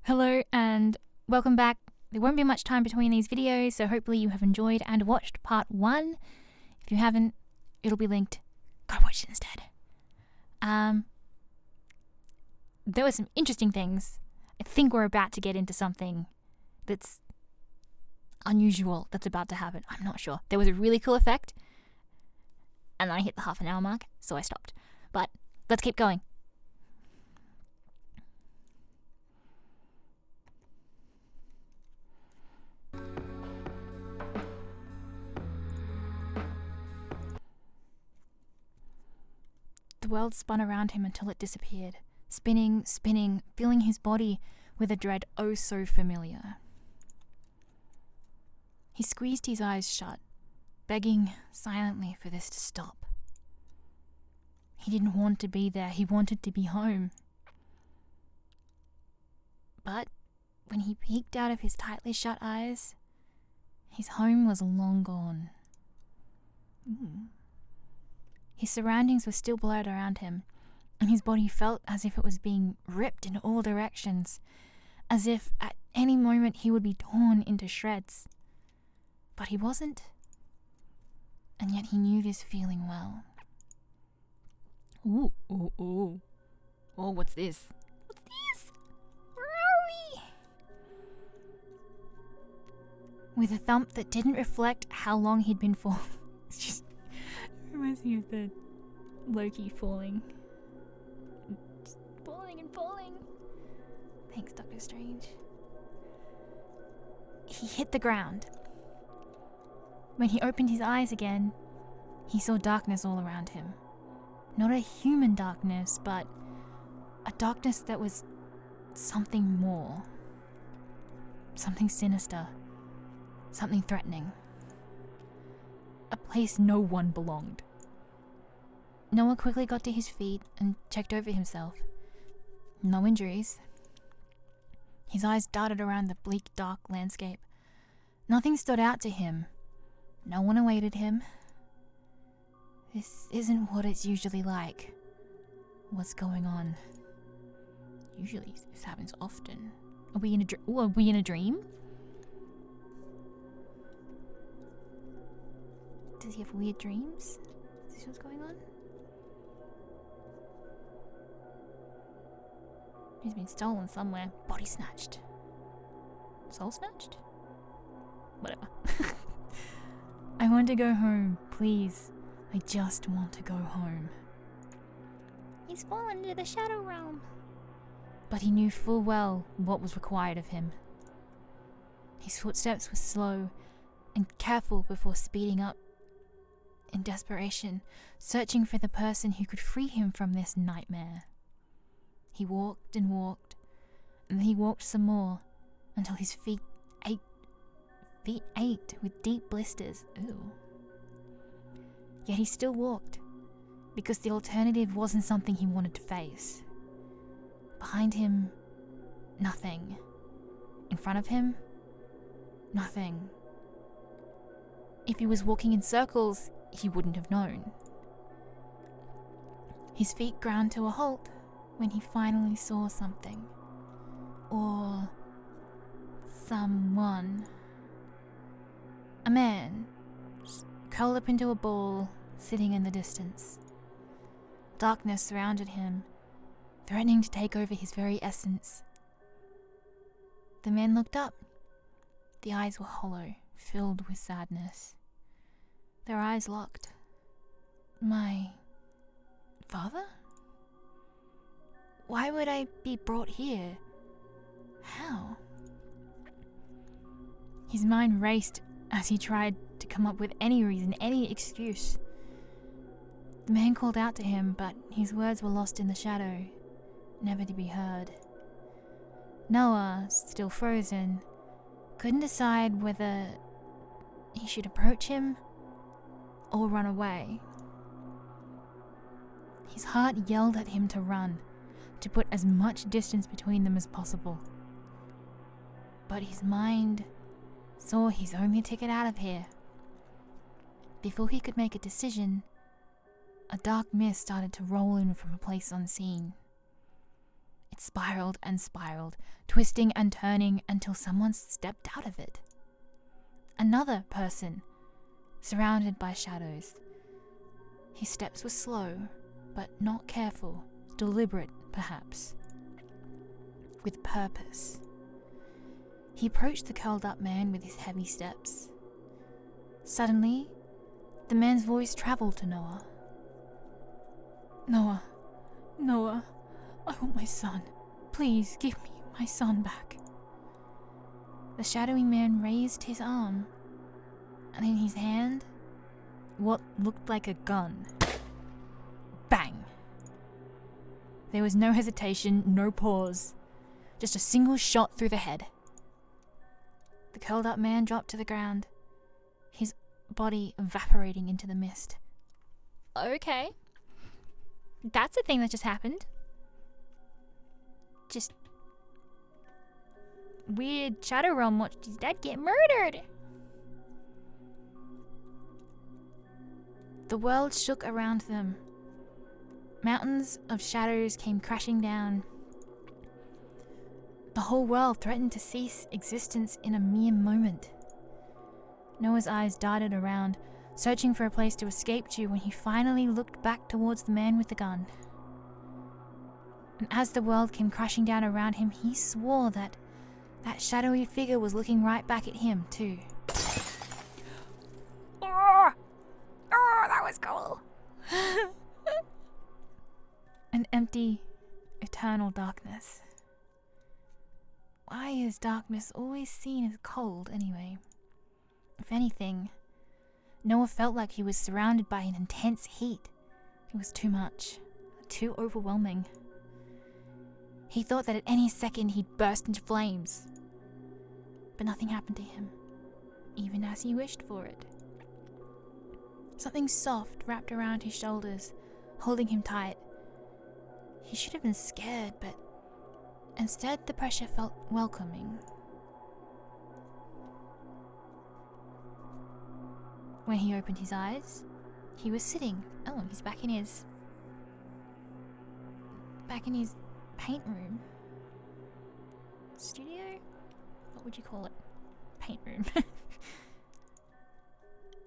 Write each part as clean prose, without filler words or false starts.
Hello and welcome back. There won't be much time between these videos, so hopefully you have enjoyed and watched part 1. If you haven't, it'll be linked. Go watch it instead. There were some interesting things. I think we're about to get into something that's unusual that's about to happen. I'm not sure. There was a really cool effect, and then I hit the half an hour mark, so I stopped. But let's keep going. The world spun around him until it disappeared, spinning, filling his body with a dread oh so familiar. He squeezed his eyes shut, begging silently for this to stop. He didn't want to be there, he wanted to be home. But when he peeked out of his tightly shut eyes, his home was long gone. His surroundings were still blurred around him, and his body felt as if it was being ripped in all directions, as if at any moment he would be torn into shreds. But he wasn't, and yet he knew this feeling well. Ooh. Oh, what's this? What's this? Where are we? With a thump that didn't reflect how long he'd been falling. It's just reminds me of the Loki falling. Just falling and falling. Thanks, Doctor Strange. He hit the ground. When he opened his eyes again, he saw darkness all around him. Not a human darkness, but a darkness that was something more. Something sinister. Something threatening. A place no one belonged. Noah quickly got to his feet and checked over himself. No injuries. His eyes darted around the bleak, dark landscape. Nothing stood out to him. No one awaited him. This isn't what it's usually like. What's going on? Usually this happens often. Are we in a dream? Does he have weird dreams? Is this what's going on? He's been stolen somewhere. Body snatched. Soul snatched? Whatever. I want to go home, please. I just want to go home. He's fallen into the shadow realm. But he knew full well what was required of him. His footsteps were slow and careful before speeding up. In desperation, searching for the person who could free him from this nightmare. He walked and walked, and then he walked some more, until his feet ached with deep blisters. Ew. Yet he still walked, because the alternative wasn't something he wanted to face. Behind him, nothing. In front of him, nothing. If he was walking in circles, he wouldn't have known. His feet ground to a halt when he finally saw something. Or someone. A man, curled up into a ball, sitting in the distance. Darkness surrounded him, threatening to take over his very essence. The man looked up. The eyes were hollow, filled with sadness. Their eyes locked. My father? Why would I be brought here? How? His mind raced as he tried to come up with any reason, any excuse. The man called out to him, but his words were lost in the shadow, never to be heard. Noah, still frozen, couldn't decide whether he should approach him or run away. His heart yelled at him to run, to put as much distance between them as possible. But his mind saw his only ticket out of here. Before he could make a decision, a dark mist started to roll in from a place unseen. It it spiraled and spiraled, twisting and turning until someone stepped out of it. Another person, surrounded by shadows. His steps were slow, but not careful, deliberate perhaps, with purpose. He approached the curled up man with his heavy steps. Suddenly, the man's voice traveled to Noah. Noah, I want my son. Please give me my son back. The shadowy man raised his arm, and in his hand, what looked like a gun. Bang! There was no hesitation, no pause. Just a single shot through the head. The curled up man dropped to the ground, his body evaporating into the mist. Okay. That's a thing that just happened. Just weird Shadow Realm watched his dad get murdered. The world shook around them. Mountains of shadows came crashing down. The whole world threatened to cease existence in a mere moment. Noah's eyes darted around, searching for a place to escape to when he finally looked back towards the man with the gun. And as the world came crashing down around him, he swore that shadowy figure was looking right back at him too. Oh, that was cool. An empty, eternal darkness. Why is darkness always seen as cold anyway? If anything, Noah felt like he was surrounded by an intense heat. It was too much, too overwhelming. He thought that at any second he'd burst into flames. But nothing happened to him, even as he wished for it. Something soft wrapped around his shoulders, holding him tight. He should have been scared, but instead the pressure felt welcoming. When he opened his eyes, he was sitting. Oh, he's back in his paint room. Studio? What would you call it? Paint room.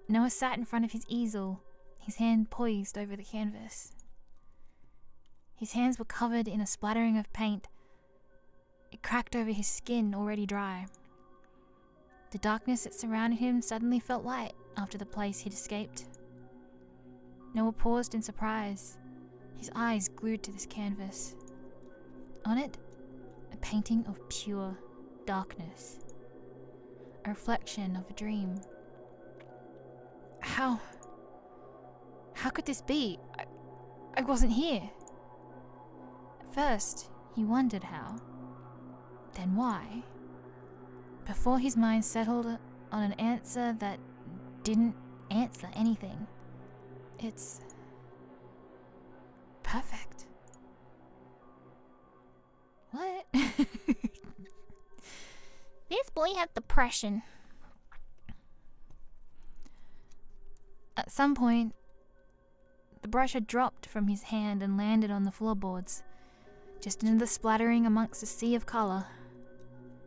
Noah sat in front of his easel, his hand poised over the canvas. His hands were covered in a splattering of paint. It cracked over his skin, already dry. The darkness that surrounded him suddenly felt light after the place he'd escaped. Noah paused in surprise, his eyes glued to this canvas. On it, a painting of pure darkness. A reflection of a dream. How could this be? I wasn't here. At first, he wondered how. Then why? Before his mind settled on an answer that didn't answer anything. It's perfect. What? This boy has depression. At some point, the brush had dropped from his hand and landed on the floorboards, just into the splattering amongst a sea of colour.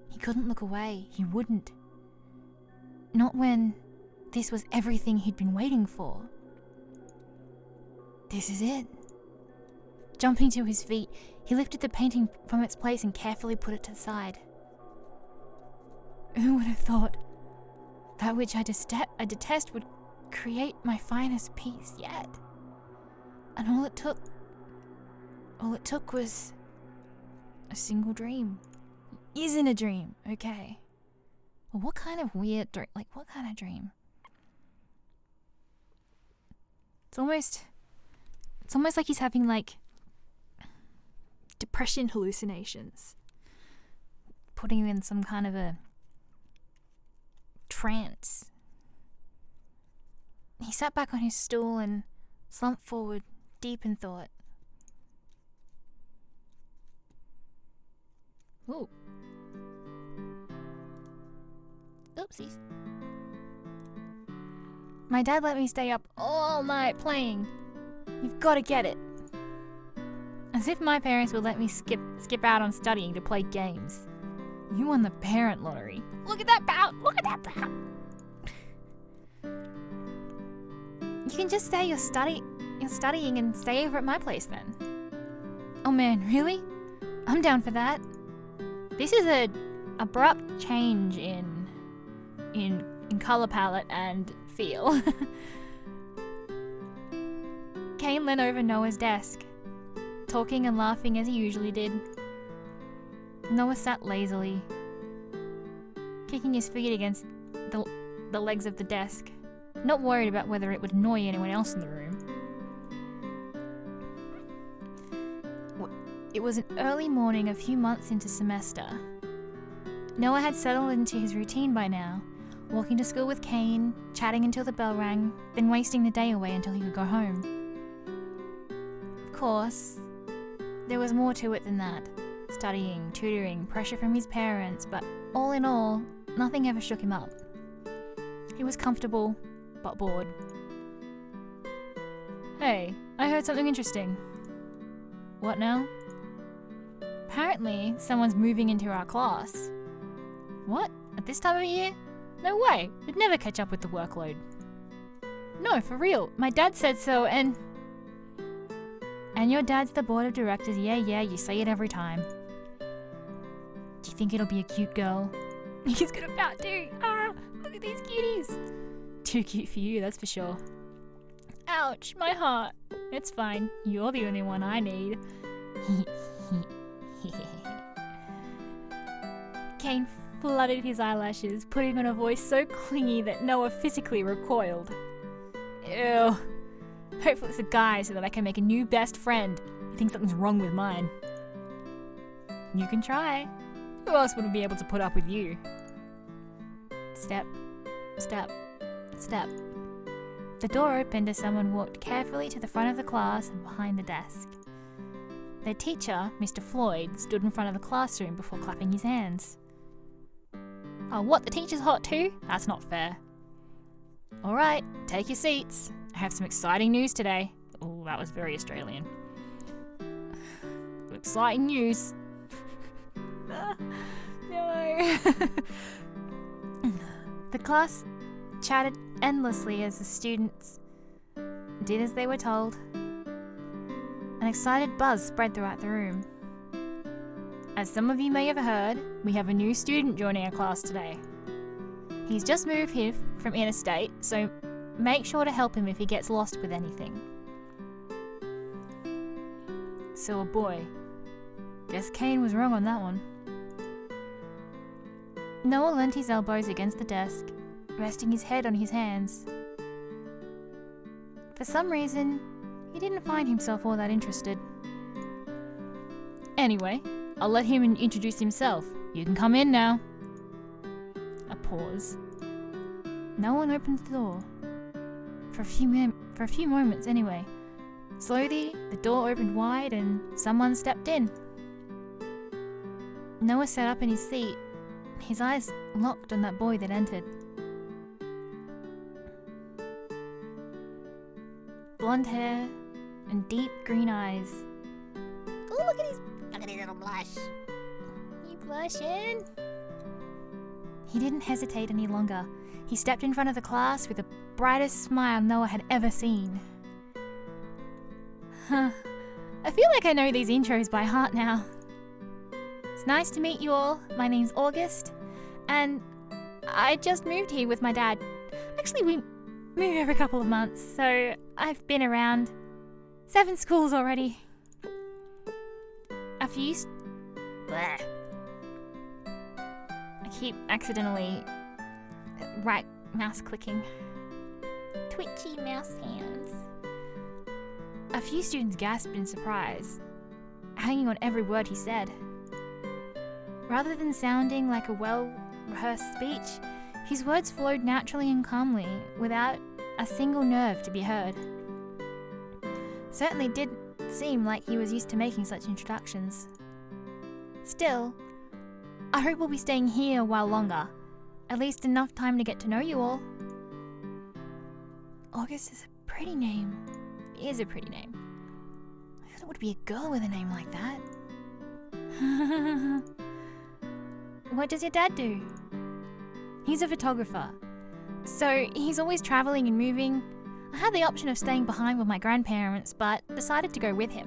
He couldn't look away. He wouldn't. Not when this was everything he'd been waiting for. This is it. Jumping to his feet, he lifted the painting from its place and carefully put it to the side. Who would have thought that which I detest would create my finest piece yet? And all it took was a single dream. Isn't a dream, okay? Well, what kind of weird dream? Like, what kind of dream? It's almost like he's having, like, depression hallucinations. Putting him in some kind of a trance. He sat back on his stool and slumped forward, deep in thought. Ooh. Oopsies. My dad let me stay up all night playing. You've got to get it. As if my parents would let me skip out on studying to play games. You won the parent lottery. Look at that pout! Look at that pout! You can just say you're studying and stay over at my place then. Oh man, really? I'm down for that. This is a abrupt change in color palette and feel. Kane leaned over Noah's desk, talking and laughing as he usually did. Noah sat lazily, kicking his feet against the legs of the desk, not worried about whether it would annoy anyone else in the room. It was an early morning a few months into semester. Noah had settled into his routine by now, walking to school with Kane, chatting until the bell rang, then wasting the day away until he could go home. Of course, there was more to it than that. Studying, tutoring, pressure from his parents, but all in all, nothing ever shook him up. He was comfortable, but bored. Hey, I heard something interesting. What now? Apparently, someone's moving into our class. What? At this time of year? No way, it'd never catch up with the workload. No, for real, my dad said so, and your dad's the board of directors, yeah, you say it every time. Do you think it'll be a cute girl? He's gonna pout too. Ah, look at these cuties. Too cute for you, that's for sure. Ouch, my heart. It's fine, you're the only one I need. Kane fluttered his eyelashes, putting on a voice so clingy that Noah physically recoiled. Ew. Hopefully it's a guy so that I can make a new best friend. He thinks something's wrong with mine. You can try. Who else would be able to put up with you? Step, step, step. The door opened as someone walked carefully to the front of the class and behind the desk. Their teacher, Mr. Floyd, stood in front of the classroom before clapping his hands. Oh, what? The teacher's hot too? That's not fair. Alright, take your seats. I have some exciting news today. Oh, that was very Australian. Exciting news. No. The class chatted endlessly as the students did as they were told. An excited buzz spread throughout the room. As some of you may have heard, we have a new student joining our class today. He's just moved here from interstate, so make sure to help him if he gets lost with anything. So a boy. Guess Kane was wrong on that one. Noah leant his elbows against the desk, resting his head on his hands. For some reason, he didn't find himself all that interested. Anyway, I'll let him introduce himself. You can come in now. A pause. No one opened the door. For a few moments anyway. Slowly, the door opened wide and someone stepped in. Noah sat up in his seat, his eyes locked on that boy that entered. Blonde hair and deep green eyes. Oh, look at his little blush. You blushing? He didn't hesitate any longer. He stepped in front of the class with the brightest smile Noah had ever seen. I feel like I know these intros by heart now. It's nice to meet you all. My name's August, and I just moved here with my dad. Actually, we move every couple of months, so I've been around 7 schools already. A few Bleh. I keep accidentally right mouse clicking. Twitchy mouse hands. A few students gasped in surprise, hanging on every word he said. Rather than sounding like a well-rehearsed speech, his words flowed naturally and calmly, without a single nerve to be heard. Certainly did seem like he was used to making such introductions. Still, I hope we'll be staying here a while longer, at least enough time to get to know you all. August is a pretty name. It is a pretty name. thought it would be a girl with a name like that. What does your dad do? He's a photographer. So he's always traveling and moving. I had the option of staying behind with my grandparents, but decided to go with him.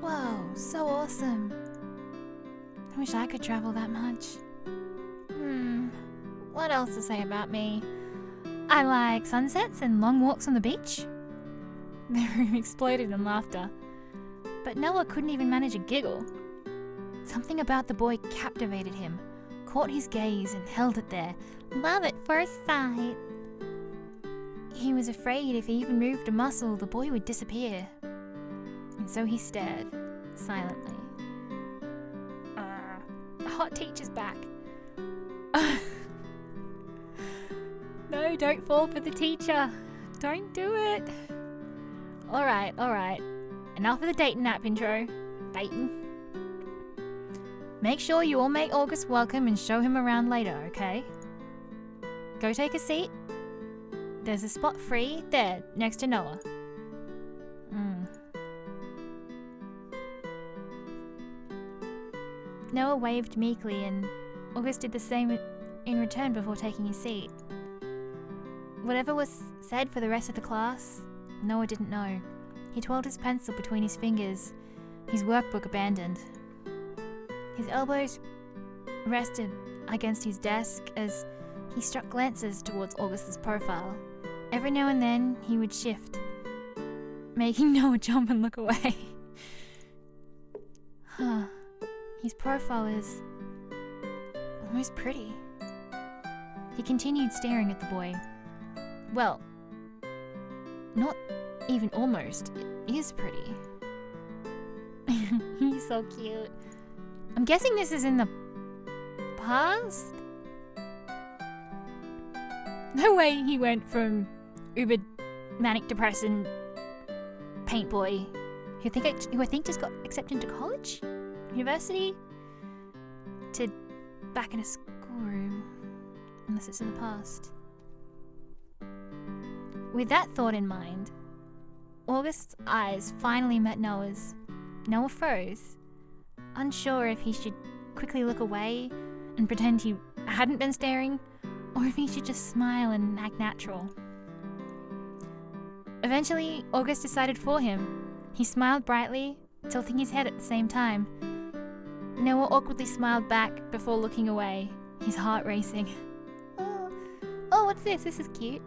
Whoa, so awesome. I wish I could travel that much. What else to say about me? I like sunsets and long walks on the beach. The room exploded in laughter, but Noah couldn't even manage a giggle. Something about the boy captivated him, caught his gaze and held it there. Love at first sight. He was afraid if he even moved a muscle, the boy would disappear. And so he stared, silently. The hot teacher's back. No, don't fall for the teacher. Don't do it. Alright. Enough of the dating app intro. Dating. Make sure you all make August welcome and show him around later, okay? Go take a seat. There's a spot free there, next to Noah. Noah waved meekly and August did the same in return before taking his seat. Whatever was said for the rest of the class, Noah didn't know. He twirled his pencil between his fingers, his workbook abandoned. His elbows rested against his desk as he struck glances towards August's profile. Every now and then, he would shift, making Noah jump and look away. His profile is almost pretty. He continued staring at the boy. Well, not even almost. It is pretty. He's so cute. I'm guessing this is in the past? No way he went from uber manic depressing paint boy who I think just got accepted to college? University? To back in a schoolroom. Unless it's in the past. With that thought in mind, August's eyes finally met Noah's. Noah froze, unsure if he should quickly look away and pretend he hadn't been staring, or if he should just smile and act natural. Eventually, August decided for him. He smiled brightly, tilting his head at the same time. Noah awkwardly smiled back before looking away, his heart racing. Oh, what's this? This is cute.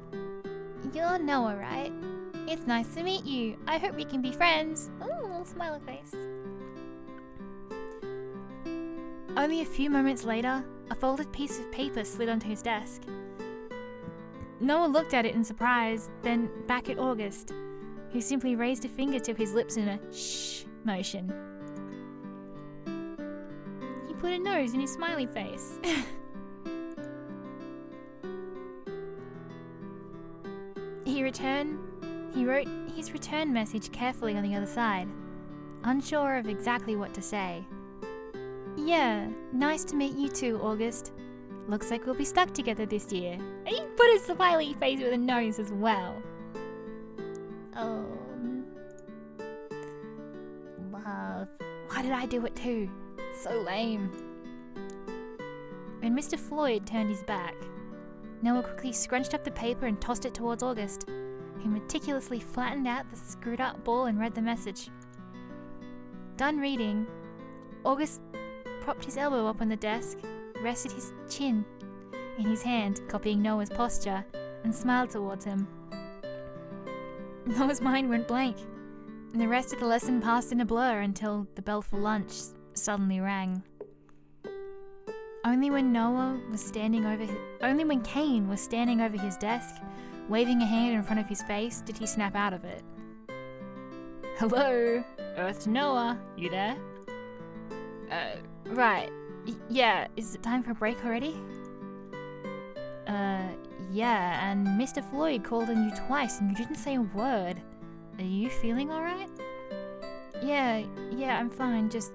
You're Noah, right? It's nice to meet you. I hope we can be friends. Ooh, little smiley face. Only a few moments later, a folded piece of paper slid onto his desk. Noah looked at it in surprise, then back at August, who simply raised a finger to his lips in a shh motion. He put a nose in his smiley face. He wrote his return message carefully on the other side, unsure of exactly what to say. Yeah, nice to meet you too, August. Looks like we'll be stuck together this year. And he put a smiley face with a nose as well. Oh. Love. Why did I do it too? So lame. When Mr. Floyd turned his back, Noah quickly scrunched up the paper and tossed it towards August, who meticulously flattened out the screwed up ball and read the message. Done reading, August propped his elbow up on the desk, rested his chin in his hand, copying Noah's posture, and smiled towards him. Noah's mind went blank, and the rest of the lesson passed in a blur until the bell for lunch suddenly rang. Only when Kane was standing over his desk, waving a hand in front of his face, did he snap out of it. Hello, Earth to Noah, you there? Right. Yeah, is it time for a break already? Yeah, and Mr. Floyd called on you twice and you didn't say a word. Are you feeling alright? Yeah, I'm fine, just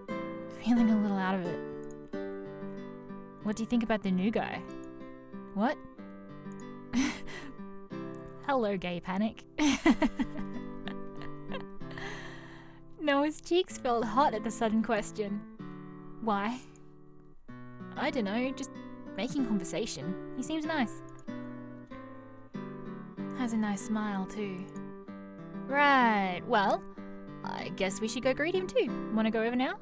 feeling a little out of it. What do you think about the new guy? What? Hello, gay panic. Noah's cheeks felt hot at the sudden question. Why? I don't know, just making conversation. He seems nice. Has a nice smile too. Right, well, I guess we should go greet him too. Wanna go over now?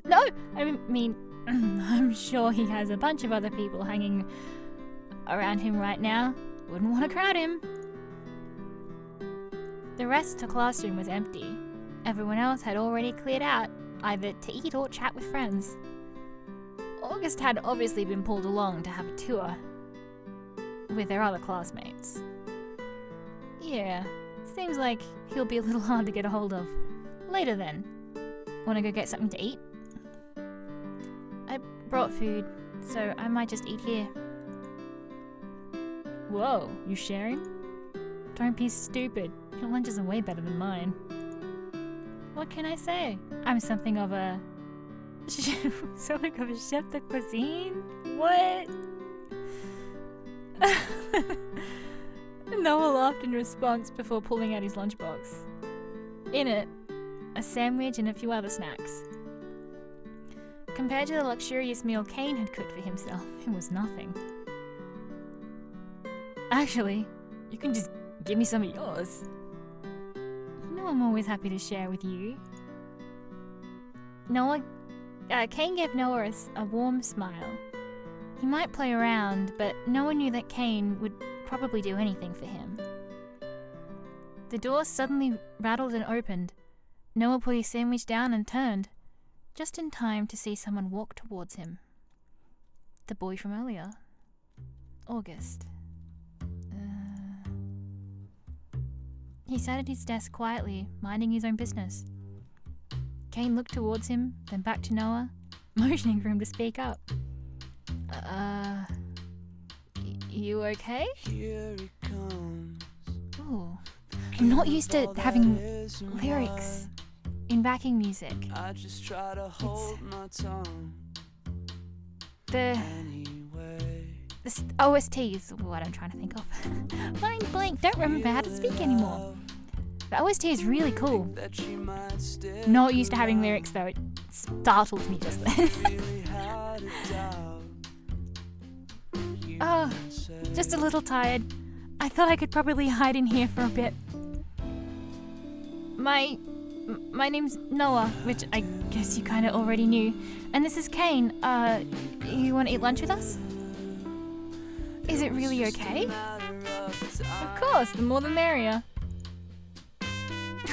No, I mean, I'm sure he has a bunch of other people hanging around him right now. Wouldn't want to crowd him. The rest of the classroom was empty. Everyone else had already cleared out, either to eat or chat with friends. August had obviously been pulled along to have a tour with their other classmates. Yeah, seems like he'll be a little hard to get a hold of. Later then. Wanna go get something to eat? I brought food, so I might just eat here. Whoa, you sharing? Don't be stupid. Your lunch is way better than mine. What can I say? I'm something of a chef de cuisine? What? Noah laughed in response before pulling out his lunchbox. In it, a sandwich and a few other snacks. Compared to the luxurious meal Kane had cooked for himself, it was nothing. Actually, you can just give me some of yours. You know I'm always happy to share with you. Kane gave Noah a warm smile. He might play around, but Noah knew that Kane would probably do anything for him. The door suddenly rattled and opened. Noah put his sandwich down and turned, just in time to see someone walk towards him. The boy from earlier. August. He sat at his desk quietly, minding his own business. Kane looked towards him, then back to Noah, motioning for him to speak up. You okay? Here it comes. Ooh. I'm not used to having lyrics in backing music. I just try to hold my tongue. The OST is what I'm trying to think of. Mind blank, don't remember how to speak anymore. The OST is really cool. Not used to having lyrics though, it startled me just then. Oh, just a little tired. I thought I could probably hide in here for a bit. My name's Noah, which I guess you kinda already knew. And this is Kane. You wanna eat lunch with us? Is it really okay? Of course, the more the merrier.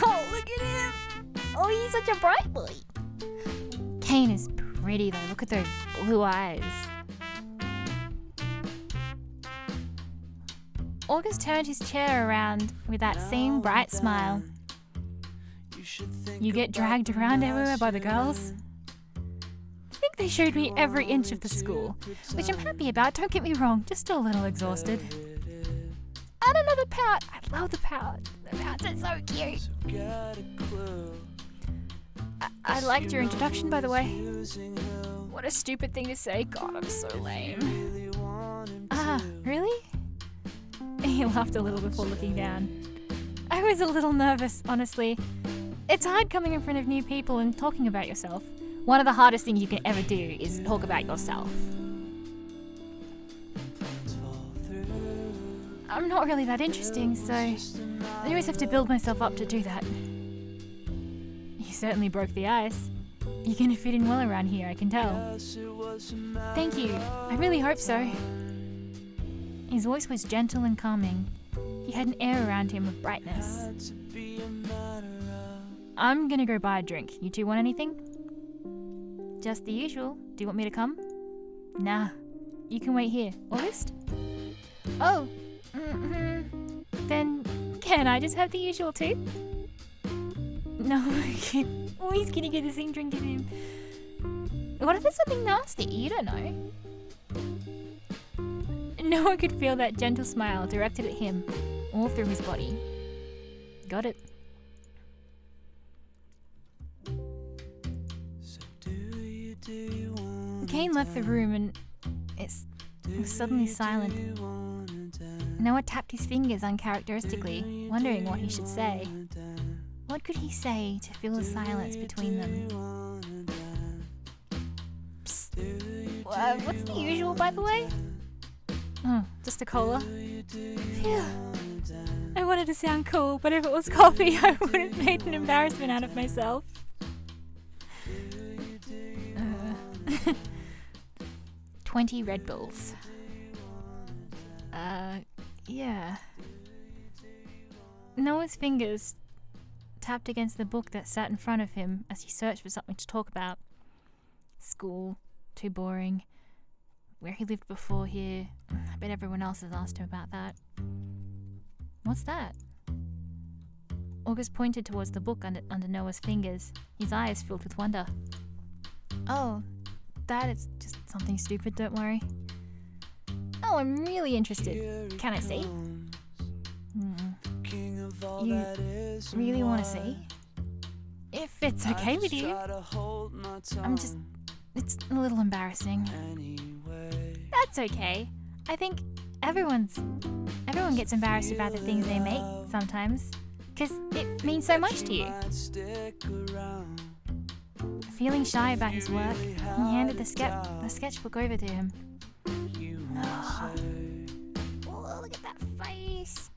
Oh, look at him! Oh, he's such a bright boy. Kane is pretty though, look at those blue eyes. August turned his chair around with that same bright smile. You get dragged around everywhere by the girls? I think they showed me every inch of the school, which I'm happy about, don't get me wrong, just a little exhausted. And another pout! I love the pout. The pouts are so cute. I liked your introduction, by the way. What a stupid thing to say. God, I'm so lame. Really? He laughed a little before looking down. I was a little nervous, honestly. It's hard coming in front of new people and talking about yourself. One of the hardest things you can ever do is talk about yourself. I'm not really that interesting, so I always have to build myself up to do that. You certainly broke the ice. You're gonna fit in well around here, I can tell. Thank you. I really hope so. His voice was gentle and calming. He had an air around him of brightness. I'm gonna go buy a drink. You two want anything? Just the usual. Do you want me to come? Nah. You can wait here. August? Oh. Then can I just have the usual too? No. Oh, he's gonna get the same drink as him. What if it's something nasty? You don't know. No one could feel that gentle smile directed at him, all through his body. Got it. Kane left the room and it was suddenly silent. Noah tapped his fingers uncharacteristically, wondering what he should say. What could he say to fill the silence between them? Psst. What's the usual, by the way? Oh, just a cola. Phew. I wanted to sound cool, but if it was coffee, I would have made an embarrassment out of myself. 20 Red Bulls. Yeah. Noah's fingers tapped against the book that sat in front of him as he searched for something to talk about. School, too boring. Where he lived before here. I bet everyone else has asked him about that. What's that? August pointed towards the book under Noah's fingers, his eyes filled with wonder. Oh, that is just something stupid, don't worry. Oh, I'm really interested. Can I see? You really want to see? If it's okay with you. It's a little embarrassing. That's okay. I think everyone gets embarrassed about the things they make sometimes, because it means so much to you. Feeling shy about his work, he handed the sketchbook over to him. Oh, look at that face.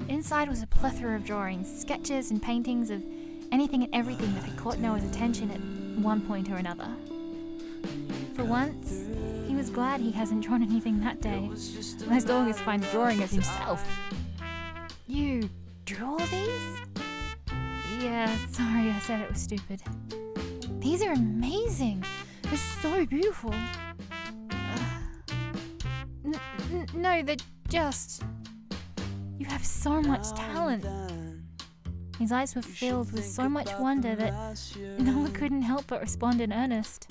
Inside was a plethora of drawings, sketches and paintings of anything and everything that had caught Noah's attention at one point or another. For once, he was glad he hasn't drawn anything that day, lest August find a drawing of himself. You drew all these? Yeah, sorry I said it was stupid. These are amazing. They're so beautiful. No, they're just... You have so much talent. His eyes were filled with so much wonder that Noah couldn't help but respond in earnest.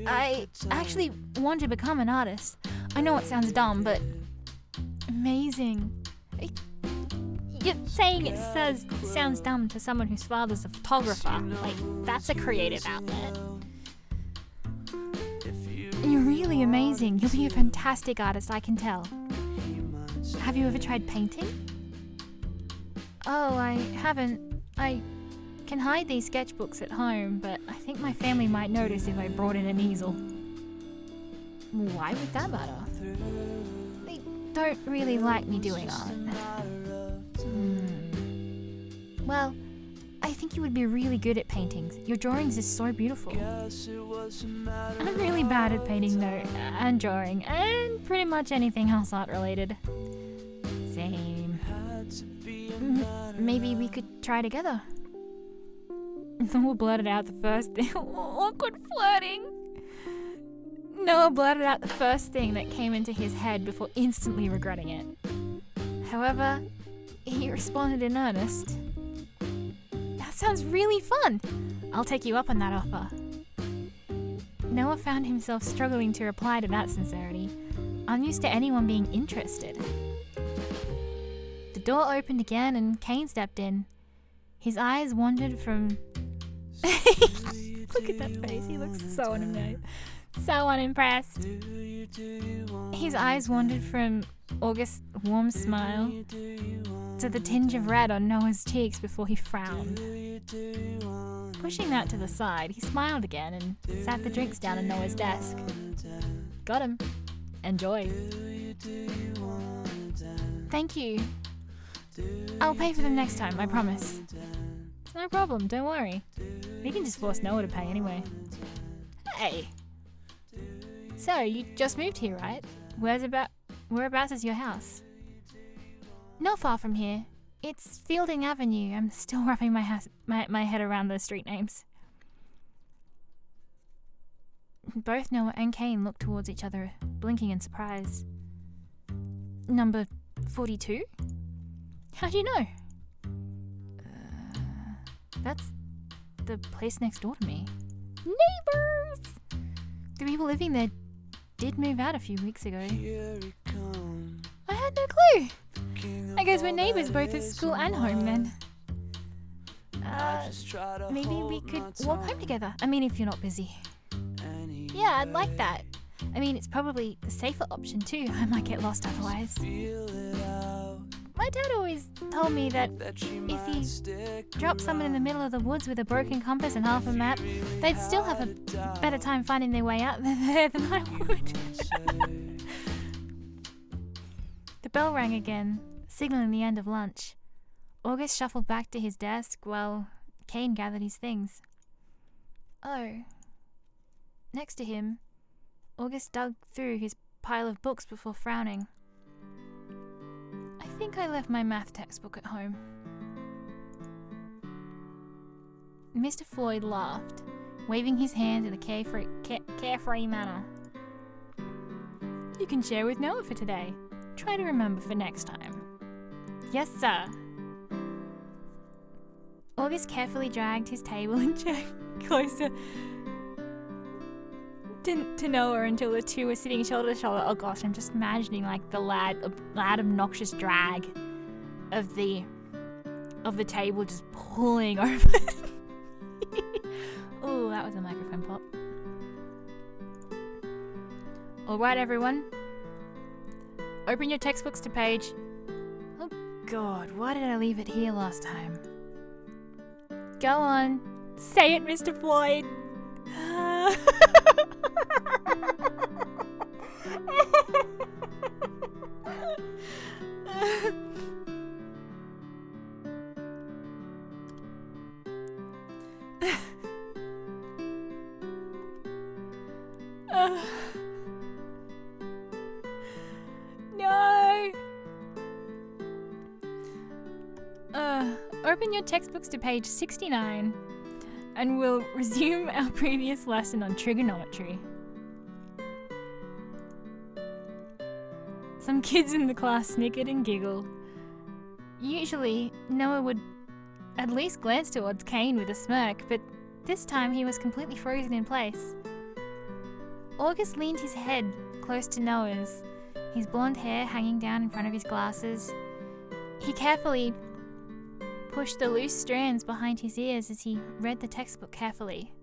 I actually want to become an artist. I know it sounds dumb, but... Amazing. You're saying it sounds dumb to someone whose father's a photographer. Like, that's a creative outlet. You're really amazing. You'll be a fantastic artist, I can tell. Have you ever tried painting? Oh, I haven't. I can hide these sketchbooks at home, but I think my family might notice if I brought in an easel. Why would that matter? They don't really like me doing art. Well, I think you would be really good at paintings. Your drawings are so beautiful. I'm really bad at painting though, and drawing, and pretty much anything else art related. Same. Maybe we could try together. Noah blurted out the first thing. Awkward flirting. Noah blurted out the first thing that came into his head before instantly regretting it. However, he responded in earnest. That sounds really fun. I'll take you up on that offer. Noah found himself struggling to reply to that sincerity, unused to anyone being interested. The door opened again and Kane stepped in. His eyes wandered from... Look at that face, he looks so unimpressed. His eyes wandered from August's warm smile to the tinge of red on Noah's cheeks before he frowned. Pushing that to the side, he smiled again and sat the drinks down on Noah's desk. Got him. Enjoy. Thank you. I'll pay for them next time, I promise. It's no problem, don't worry. We can just force Noah to pay anyway. Hey! So, you just moved here, right? Whereabouts is your house? Not far from here. It's Fielding Avenue. I'm still wrapping my head around those street names. Both Noah and Kane looked towards each other, blinking in surprise. Number 42? How do you know? That's the place next door to me. Neighbours! The people living there did move out a few weeks ago. I had no clue. I guess we're neighbours both at school and home then. Maybe we could walk home together. I mean, if you're not busy. Yeah, I'd like that. I mean, it's probably the safer option too. I might get lost otherwise. My My dad always told me that if you drop someone in the middle of the woods with a broken compass and half a map, they'd still have a better time finding their way out there than I would. The bell rang again, signaling the end of lunch. August shuffled back to his desk while Kane gathered his things. Oh. Next to him, August dug through his pile of books before frowning. I think I left my math textbook at home. Mr. Floyd laughed, waving his hand in a carefree manner. You can share with Noah for today. Try to remember for next time. Yes, sir. August carefully dragged his table and chair closer to Noah until the two were sitting shoulder to shoulder. Oh gosh, I'm just imagining like the loud obnoxious drag of the table just pulling over. Oh, that was a microphone pop. Alright everyone, open your textbooks to page... Oh god, why did I leave it here last time? Go on, say it, Mr. Floyd. No. Open your textbooks to page 69 and we'll resume our previous lesson on trigonometry. Some kids in the class snickered and giggled. Usually, Noah would at least glance towards Kane with a smirk, but this time he was completely frozen in place. August leaned his head close to Noah's, his blonde hair hanging down in front of his glasses. He carefully pushed the loose strands behind his ears as he read the textbook carefully.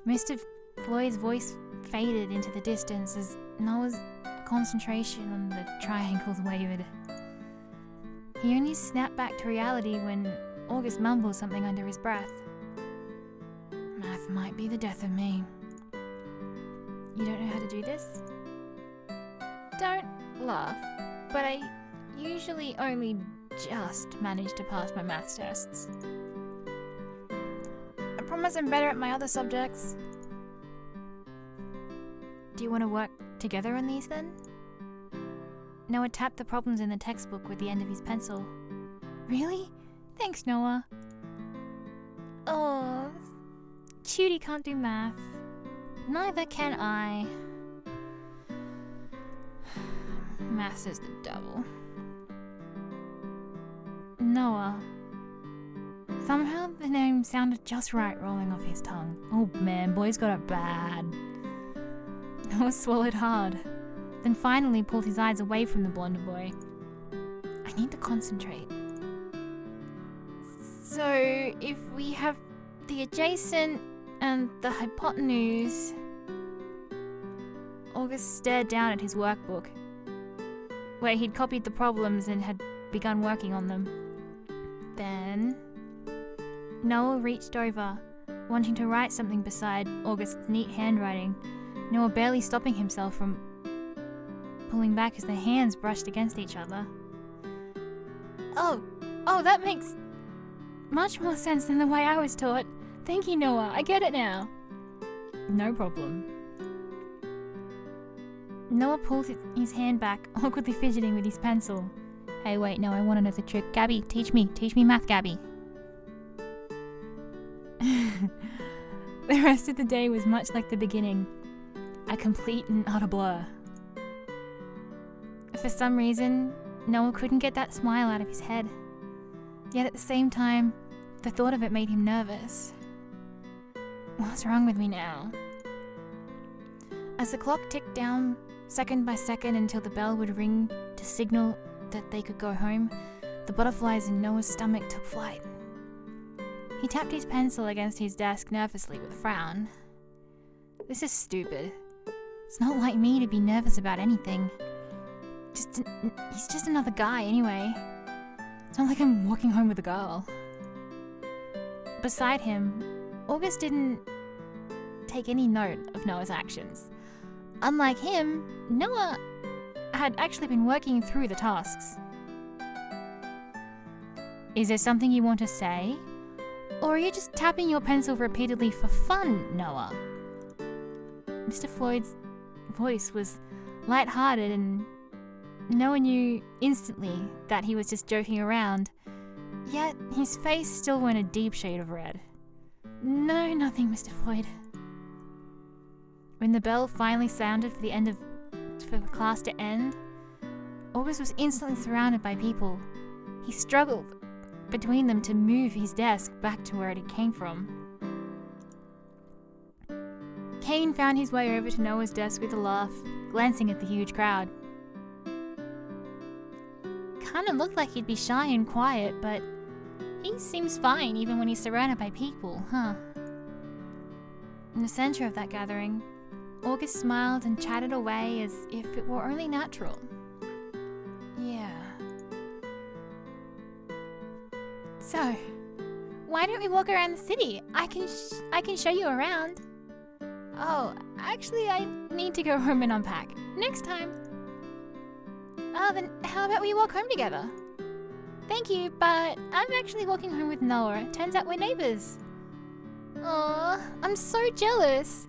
Mr. Floyd's voice faded into the distance as Noah's concentration on the triangles wavered. He only snapped back to reality when August mumbled something under his breath. Math might be the death of me. You don't know how to do this? Don't laugh, but I usually only just manage to pass my maths tests. I promise I'm better at my other subjects. Do you want to work together on these then? Noah tapped the problems in the textbook with the end of his pencil. Really? Thanks, Noah. Oh, Judy can't do math. Neither can I. Maths is the devil. Noah. Somehow the name sounded just right rolling off his tongue. Oh man, boy's got it bad. Noah swallowed hard, then finally pulled his eyes away from the blonde boy. I need to concentrate. So, if we have the adjacent and the hypotenuse... August stared down at his workbook, where he'd copied the problems and had begun working on them. Then, Noah reached over, wanting to write something beside August's neat handwriting, Noah barely stopping himself from pulling back as their hands brushed against each other. Oh, that makes much more sense than the way I was taught. Thank you, Noah. I get it now. No problem. Noah pulled his hand back, awkwardly fidgeting with his pencil. Hey, wait, no, I want another trick. Gabby, teach me math, Gabby. The rest of the day was much like the beginning, a complete and utter blur. For some reason, Noah couldn't get that smile out of his head. Yet at the same time, the thought of it made him nervous. What's wrong with me now? As the clock ticked down second by second until the bell would ring to signal that they could go home, the butterflies in Noah's stomach took flight. He tapped his pencil against his desk nervously with a frown. This is stupid. It's not like me to be nervous about anything. He's just another guy anyway. It's not like I'm walking home with a girl. Beside him, August didn't take any note of Noah's actions. Unlike him, Noah had actually been working through the tasks. Is there something you want to say? Or are you just tapping your pencil repeatedly for fun, Noah? Mr. Floyd's voice was light-hearted, and Noah knew instantly that he was just joking around, yet his face still went a deep shade of red. No, nothing, Mr. Floyd. When the bell finally sounded for the class to end, August was instantly surrounded by people. He struggled between them to move his desk back to where it came from. Kane found his way over to Noah's desk with a laugh, glancing at the huge crowd. Kinda looked like he'd be shy and quiet, but he seems fine even when he's surrounded by people, huh? In the center of that gathering, August smiled and chatted away as if it were only natural. Yeah. So, why don't we walk around the city? I can show you around. Oh, actually, I need to go home and unpack. Next time. Oh, then how about we walk home together? Thank you, but I'm actually walking home with Noah. Turns out we're neighbors. Aw, I'm so jealous.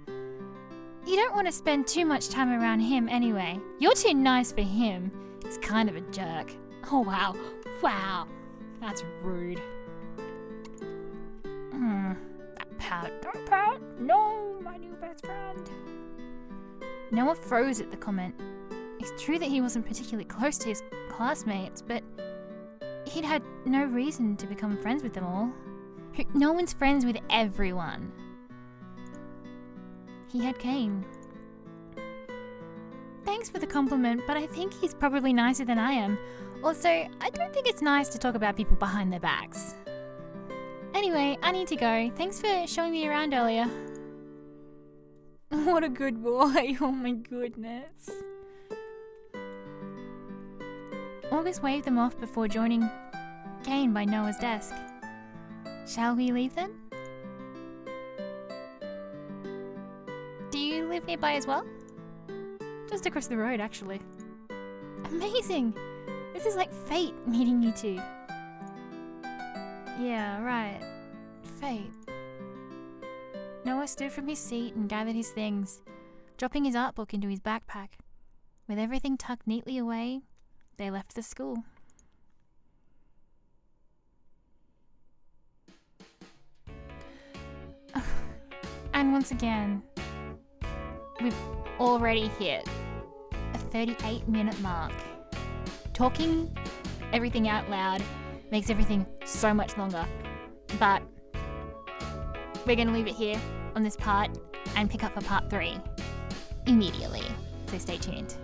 You don't want to spend too much time around him anyway. You're too nice for him. He's kind of a jerk. Oh, wow. Wow. That's rude. That pout. Don't pout. No, my new best friend. Noah froze at the comment. It's true that he wasn't particularly close to his classmates, but he'd had no reason to become friends with them all. No one's friends with everyone. He had Kane. Thanks for the compliment, but I think he's probably nicer than I am. Also, I don't think it's nice to talk about people behind their backs. Anyway, I need to go. Thanks for showing me around earlier. What a good boy. Oh my goodness. August waved them off before joining Kane by Noah's desk. Shall we leave then? Do you live nearby as well? Just across the road, actually. Amazing! This is like fate meeting you two. Yeah, right. Fate. Noah stood from his seat and gathered his things, dropping his art book into his backpack. With everything tucked neatly away, they left the school. And once again, we've already hit a 38-minute mark. Talking everything out loud makes everything so much longer. But we're going to leave it here on this part and pick up for part 3 immediately. So stay tuned.